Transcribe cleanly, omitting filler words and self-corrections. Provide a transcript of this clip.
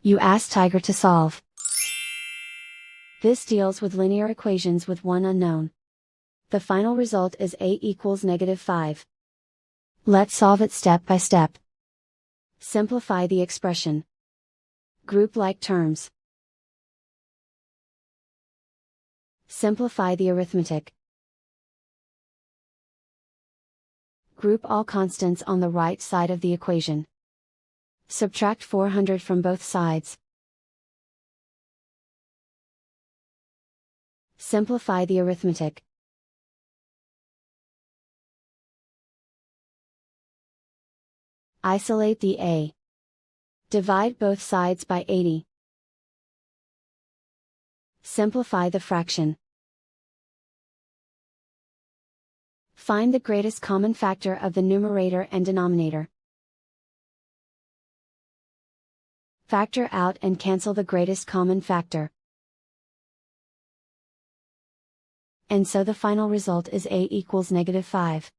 You ask Tiger to solve. This deals with linear equations with one unknown. The final result is a equals -5. Let's solve it step by step. Simplify the expression. Group like terms. Simplify the arithmetic. Group all constants on the right side of the equation. Subtract 400 from both sides. Simplify the arithmetic. Isolate the a. Divide both sides by 80. Simplify the fraction. Find the greatest common factor of the numerator and denominator. Factor out and cancel the greatest common factor. And so the final result is a equals -5.